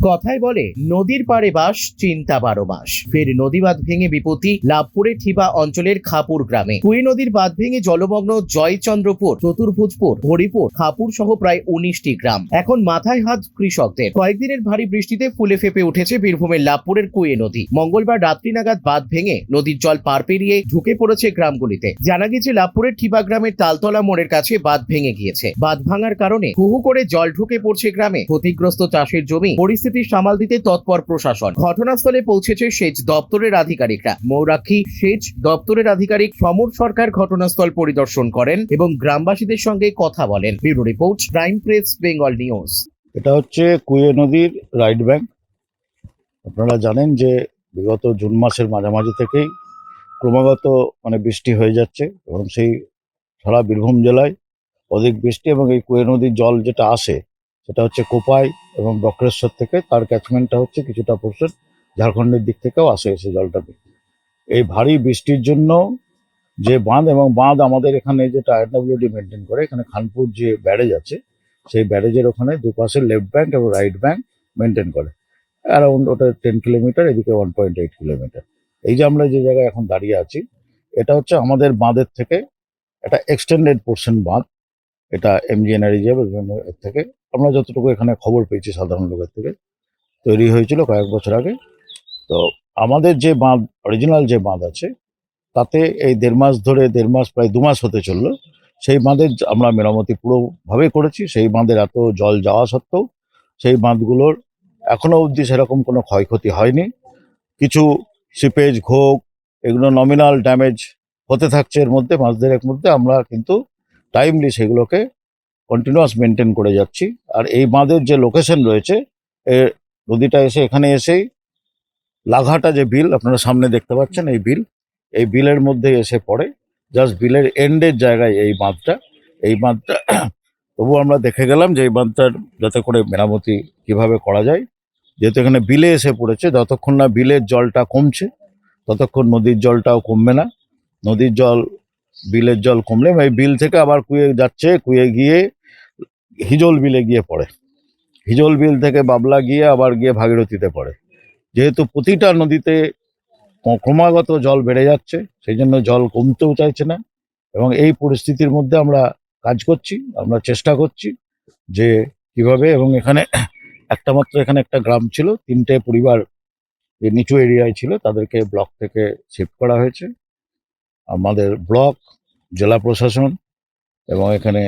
কথায় বলে নদীর পাড়ে বাস, চিন্তা 12 মাস। ফের নদী বাঁধ ভেঙে বিপত্তি লাভপুরের ঠিবা অঞ্চলের খাপুর গ্রামে। কুয়ে নদীর বাঁধ ভেঙে জলমগ্ন জয়চন্দ্রপুর, চতুর্ভুজপুর, হরিপুর, খাপুর সহ প্রায় 19টি গ্রাম। এখন মাথায় হাত কৃষকদের। কয়েকদিনের ভারী বৃষ্টিতে ফুলে ফেপে উঠেছে বীরভূমের লাভপুরের কুয়ে নদী। মঙ্গলবার রাত্রি নাগাদ বাঁধ ভেঙে নদীর জল পার পেরিয়ে ঢুকে পড়েছে গ্রামগুলিতে। জানা গেছে লাভপুরের ঠিবা গ্রামের তালতলা মোড়ের কাছে বাঁধ ভেঙে গিয়েছে। বাঁধ ভাঙার কারণে হু হু করে জল ঢুকে পড়ছে গ্রামে। ক্ষতিগ্রস্ত চাষের জমি। পরিস্থিতি সামাল দিতে তৎপর প্রশাসন। ঘটনাস্থলে পৌঁছেছে সেচ দপ্তরের আধিকারিকরা। মৌরাক্ষী সেচ দপ্তরের আধিকারিক সমর সরকার ঘটনাস্থল পরিদর্শন করেন এবং গ্রামবাসীদের সঙ্গে কথা বলেন। Bureau report, prime press, Bengal news. এটা হচ্ছে কুয়ে নদীর রাইট ব্যাংক। আপনারা জানেন যে বিগত জুন মাসের মাঝামাঝি থেকেই ক্রমাগত বৃষ্টি হয়ে যাচ্ছে এবং সেই সারা বীরভূম জেলায় অধিক বৃষ্টি এবং এই কুয়ে নদীর জল যেটা আসে সেটা হচ্ছে কোপাই এবং বক্রেশ্বর থেকে। তার ক্যাচমেন্টটা হচ্ছে কিছুটা পোর্শন ঝাড়খণ্ডের দিক থেকেও আসে এসে জলটা। এই ভারী বৃষ্টির জন্য যে বাঁধ এবং বাঁধ আমাদের এখানে যেটা আইএনডব্লিউডি মেনটেন করে, এখানে খানপুর যে ব্যারেজ আছে সেই ব্যারেজের ওখানে দুপাশে লেফট ব্যাংক এবং রাইট ব্যাংক মেনটেন করে। অ্যারাউন্ড ওটা 10 কিলোমিটার, এদিকে 1.8 কিলোমিটার। এই যে আমরা যে জায়গায় এখন দাঁড়িয়ে আছি এটা হচ্ছে আমাদের বাঁধের থেকে একটা এক্সটেন্ডেড পোর্শন বাঁধ। এটা এমজিএনআরইজেড থেকে আমরা যতটুকু এখানে খবর পেয়েছি সাধারণ লোকের থেকে তৈরি হয়েছিল কয়েক বছর আগে। তো আমাদের যে বাঁধ, অরিজিনাল যে বাঁধ আছে তাতে এই 1.5 মাস ধরে, 1.5 মাস প্রায় 2 মাস হতে চললো, সেই বাঁধের আমরা মেরামতি পুরোভাবে করেছি। সেই বাঁধের এত জল যাওয়া সত্ত্বেও সেই বাঁধগুলোর এখনো অবধি সেরকম কোনো ক্ষয়ক্ষতি হয়নি। কিছু সিপেজ, ঘোগ, এগুলো নমিনাল ড্যামেজ হতে থাকছে এর মধ্যে, মাস দেড়েক মধ্যে। আমরা কিন্তু টাইমলি সেগুলোকে কন্টিনিউয়াস মেনটেন করে যাচ্ছি। আর এই বাঁধের যে লোকেশন রয়েছে, নদীটা এসে এখানে এসেই লাঘাটা যে বিল আপনারা সামনে দেখতে পাচ্ছেন, এই বিলের মধ্যে এসে পড়ে। জাস্ট বিলের এন্ডের জায়গায় এই বাঁধটা। তবু আমরা দেখে গেলাম যে এই বাঁধটার যাতে করে মেরামতি কিভাবে করা যায়, যেহেতু এখানে বিলে এসে পড়েছে। যতক্ষণ না বিলের জলটা কমছে ততক্ষণ নদীর জলটাও কমবে না। নদীর জল, বিলের জল কমলে এই বিল থেকে আবার কুয়ে যাচ্ছে, কুয়ে গিয়ে হিজল বিলে গিয়ে পড়ে, হিজল বিল থেকে বাবলা গিয়ে আবার গিয়ে ভাগীরথীতে পড়ে। যেহেতু প্রতিটা নদীতে ক্রমাগত জল বেড়ে যাচ্ছে, সেই জন্য জল কমতেও চাইছে না। এবং এই পরিস্থিতির মধ্যে আমরা কাজ করছি, আমরা চেষ্টা করছি যে কিভাবে। এবং এখানে এখানে একটা গ্রাম ছিল, 3টে পরিবার যে নিচু এরিয়ায় ছিল তাদেরকে ব্লক থেকে শিফট করা হয়েছে। আমাদের ব্লক, জেলা প্রশাসন এবং এখানে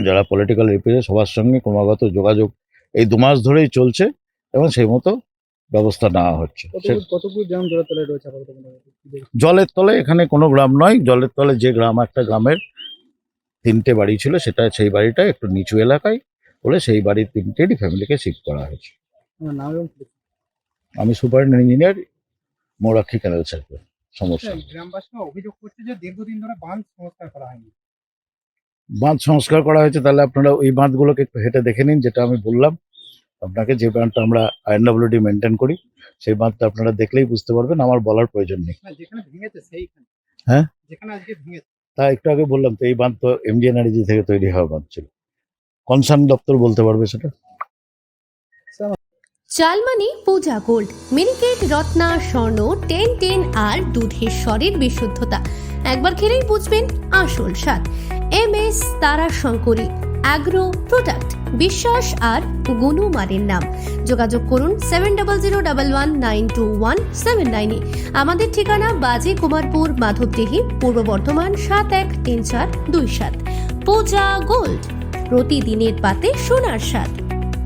যারা পলিটিক্যাল রিপ্রেজেন্টেটিভ সবার সঙ্গে ক্রমাগত যোগাযোগ এই 2 মাস ধরেই চলছে এবং সেই মতো ব্যবস্থা নেওয়া হচ্ছে। জলের তলে এখানে কোনো গ্রাম নয়। জলের তলে যে গ্রাম, একটা গ্রামের 3টে বাড়ি ছিল, সেটা সেই বাড়িটা একটু নিচু এলাকায় বলে সেই বাড়ির 3টেরই ফ্যামিলিকে শিফট করা হয়েছে। আমি সুপারিনটেন্ডেন্ট ইঞ্জিনিয়ার, মৌরাক্ষী ক্যানেল সার্কেল। সমস্যা গ্রামবাসীরা অভিযোগ করছে যে দীর্ঘদিন ধরে বাঁধ সংস্কার করা হয়নি। বাঁধ সংস্কার করা হয়েছে, তাহলে আপনারা ওই বাঁধগুলোকে একটু হেঁটে দেখে নিন। যেটা আমি বললাম আপনাকে, যে বাঁধটা আমরা আইএনডব্লিউডি মেনটেন করি সেই বাঁধটা আপনারা দেখলেই বুঝতে পারবেন, আমার বলার প্রয়োজন নেই। যেখানে ভেঙেছে সেইখানে, হ্যাঁ, যেখানে আজকে ভেঙেছে তা একটু আগে বললাম তো, এই বাঁধ তো এমজিএনআরইজি থেকে তৈরি হওয়া বাঁধ ছিল। কনসার্ন দপ্তর বলতে পারবে সেটা। চালমানি পূজা গোল্ড, মিনিকেট, রত্না, স্বর্ণ 1010 আর দুধের স্বরের বিশুদ্ধতা একবার খেলেই বুঝবেন আসল স্বাদ। MS তারা শঙ্করী অ্যাগ্রো প্রোডাক্ট, বিশ্বাস আর গুণমানের নাম। যোগাযোগ করুন 7001192179 আমাদের ঠিকানা বাজে কুমারপুর, মাধবদেহি, পূর্ব বর্ধমান 713427। পূজা গোল্ড, প্রতিদিনের পাতে সোনার স্বাদ।